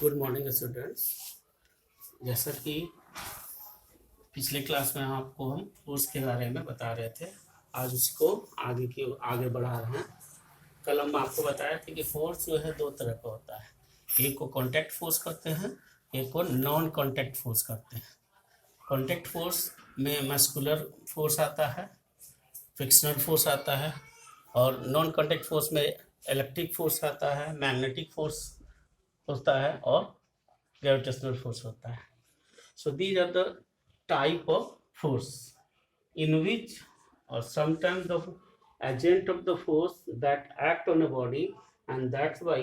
Good morning students. जैसा कि पिछले क्लास में आपको हम फोर्स के बारे में बता रहे थे, आज उसको आगे बढ़ा रहे हैं। कल हम आपको बताया था कि फोर्स जो है दो तरह का होता है, एक को कॉन्टैक्ट फोर्स करते हैं, एक को नॉन कॉन्टैक्ट फोर्स करते हैं। कॉन्टैक्ट फोर्स में मस्कुलर फोर्स आता है, फ्रिक्शनल फोर्स आता है, और नॉन कॉन्टैक्ट फोर्स में इलेक्ट्रिक फोर्स आता है, मैग्नेटिक फोर्स होता है और gravitational force होता है. So these are the type of force in which or sometimes the agent of the force that act on a body, and that's why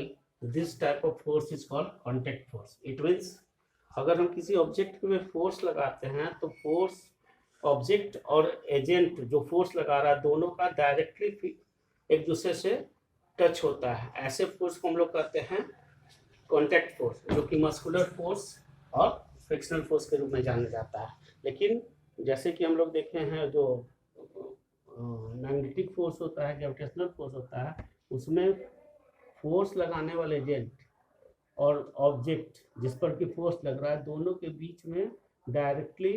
this type of force is called contact force. It means अगर हम किसी object में force लगाते हैं तो force object और agent जो force लगा रहा है दोनों का डायरेक्टली एक दूसरे से टच होता है। ऐसे फोर्स को हम लोग कहते हैं कॉन्टैक्ट फोर्स, जो कि मस्कुलर फोर्स और फ्रिक्शनल फोर्स के रूप में जाना जाता है। लेकिन जैसे कि हम लोग देखे हैं जो मैग्नेटिक फोर्स होता है, ग्रेविटेशनल फोर्स होता है, उसमें फोर्स लगाने वाले एजेंट और ऑब्जेक्ट जिस पर कि फोर्स लग रहा है दोनों के बीच में डायरेक्टली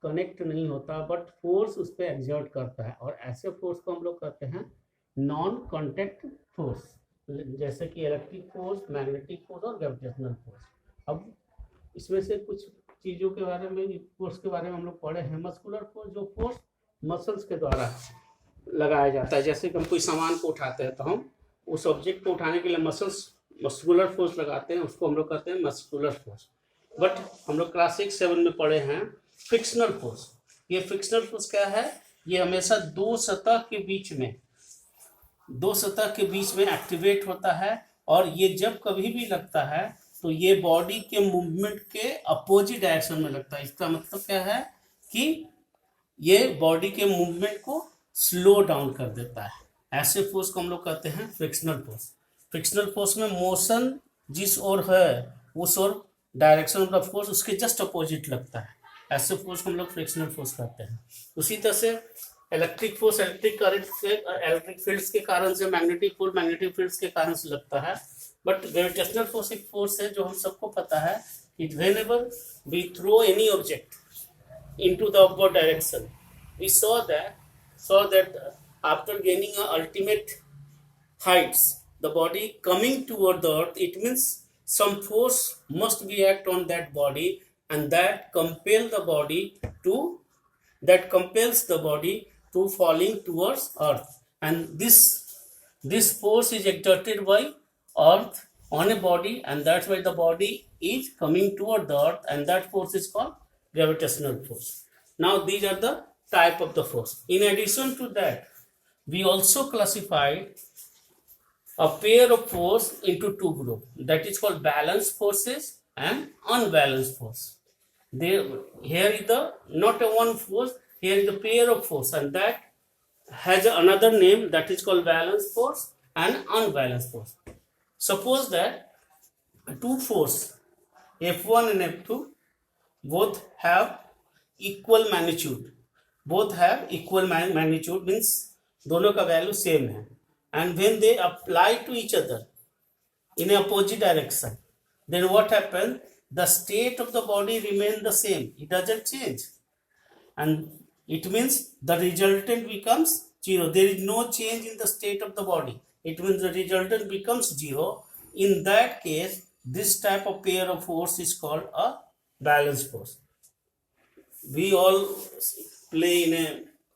कनेक्ट नहीं होता, बट फोर्स उस पर एग्जर्ट करता है, और ऐसे फोर्स को हम लोग कहते हैं नॉन कॉन्टैक्ट फोर्स, जैसे कि इलेक्ट्रिक फोर्स, मैग्नेटिक फोर्स और ग्रेविटेशनल फोर्स। अब इसमें से कुछ चीज़ों के बारे में, फोर्स के बारे में हम लोग पढ़े हैं। मस्कुलर फोर्स, जो फोर्स मसल्स के द्वारा लगाया जाता है, जैसे कि हम कोई सामान को उठाते हैं तो हम उस ऑब्जेक्ट को उठाने के लिए मस्कुलर फोर्स लगाते हैं, उसको हम लोग कहते हैं मस्कुलर फोर्स। बट हम लोग क्लास 6-7 में पढ़े हैं फ्रिक्शनल फोर्स। ये फ्रिक्शनल फोर्स क्या है? ये हमेशा दो सतह के बीच में एक्टिवेट होता है, और ये जब कभी भी लगता है तो ये बॉडी के मूवमेंट के अपोजिट डायरेक्शन में लगता है। इसका मतलब क्या है कि ये बॉडी के मूवमेंट को स्लो डाउन कर देता है। ऐसे फोर्स को हम लोग कहते हैं फ्रिक्शनल फोर्स। फ्रिक्शनल फोर्स में मोशन जिस ओर है उस ओर डायरेक्शन ऑफ द फोर्स उसके जस्ट अपोजिट लगता है। ऐसे फोर्स को हम लोग फ्रिक्शनल फोर्स कहते हैं। उसी तरह से इलेक्ट्रिक फोर्स इलेक्ट्रिक करंट से, इलेक्ट्रिक फील्ड्स के कारण से, मैग्नेटिक फोर्स मैग्नेटिक फील्ड्स के कारण से लगता है। बट ग्रेविटेशनल फोर्स एक फोर्स है जो हम सबको पता है कि whenever we throw any object into the upward direction, we saw that after gaining a ultimate heights, the body coming toward the earth, it means some force must be act on that body, and that compels the body to falling towards earth, and this force is exerted by earth on a body, and that's why the body is coming toward the earth, and that force is called gravitational force. Now these are the type of the force. In addition to that, we also classified a pair of force into two groups, that is called balanced forces and unbalanced force. Here is not a one force, here is the pair of force, and that has another name, that is called balanced force and unbalanced force. Suppose that two force F1 and F2 both have equal magnitude, means दोनों का value same है, and when they apply to each other in a opposite direction, then what happens? The state of the body remains the same, it doesn't change, and it means the resultant becomes zero. There is no change in the state of the body, it means the resultant becomes zero. In that case, this type of pair of force is called a balanced force. We all play in a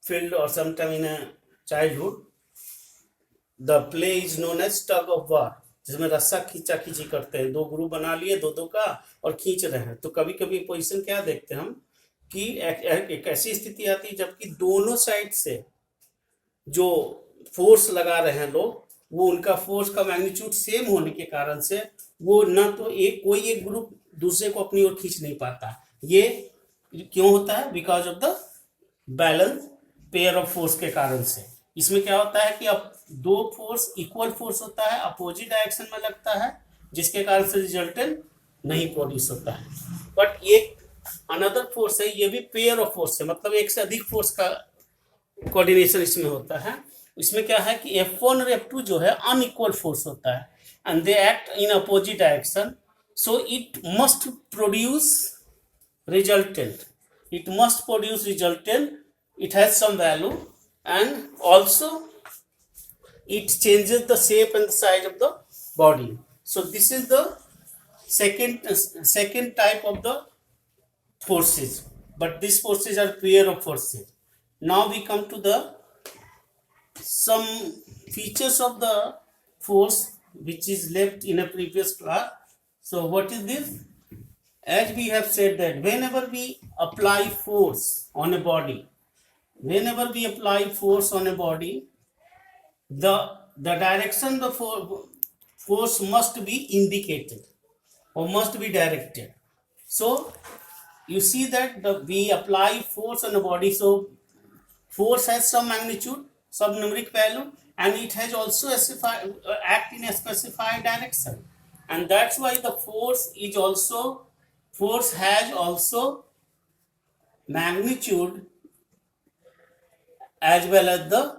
field or sometime in a childhood. The play is known as tug of war, जिसमें रस्सा खींचा खींची करते हैं, दो group बना लिए दो का और खींच रहे हैं। तो कभी कभी पोजीशन क्या देखते हैं हम कि एक ऐसी स्थिति आती है जबकि दोनों साइड से जो फोर्स लगा रहे हैं लोग, वो उनका फोर्स का मैग्नीट्यूड सेम होने के कारण से वो ना तो कोई एक ग्रुप दूसरे को अपनी ओर खींच नहीं पाता। ये क्यों होता है? Because of the balance pair of force के कारण से। इसमें क्या होता है कि अब दो फोर्स इक्वल फोर्स होता है, अपोजिट डायरेक्शन में लगता है, जिसके कारण से रिजल्टेंट नहीं प्रोड्यूस होता है। बट एक अनदर फोर्स है, ये भी पेयर ऑफ फोर्स है, मतलब एक से अधिक फोर्स का कोऑर्डिनेशन इसमें होता है। इसमें क्या है कि F1 और F2 जो है अनइक्वल फोर्स होता है, and they act in opposite direction, So it must produce resultant. It must produce resultant. It has some value, and also it changes the shape and size of the body. So this is the second type of the forces, but these forces are pair of forces. Now we come to the some features of the force which is left in a previous class. So what is this? As we have said that whenever we apply force on a body, the direction the force must be indicated or must be directed. So you see that we apply force on a body, so force has some magnitude, some numeric value, and it has also act in a specified direction, and that's why the force has also magnitude as well as the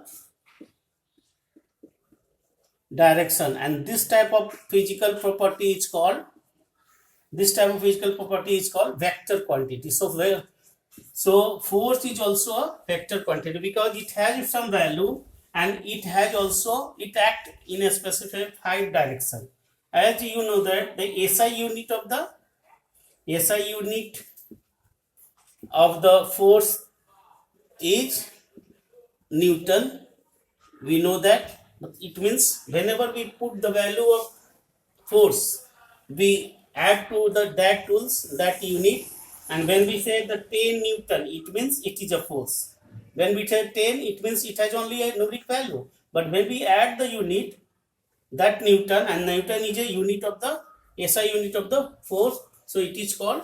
direction, and this type of physical property is called vector quantity. So force is also a vector quantity because it has some value and it act in a specified direction. As you know that the SI unit of the force is Newton. We know that. It means whenever we put the value of force, we add to that tools that unit, and when we say the 10 Newton, it means it is a force. When we say 10, it means it has only a numeric value. But when we add the unit, that Newton, and Newton is a unit of the SI unit of the force, so it is a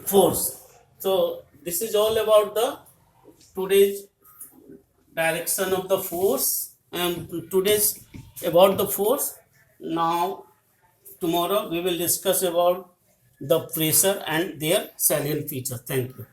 force. So this is all about the today's direction of the force, and today's about the force. Now tomorrow we will discuss about the pressure and their salient features. Thank you.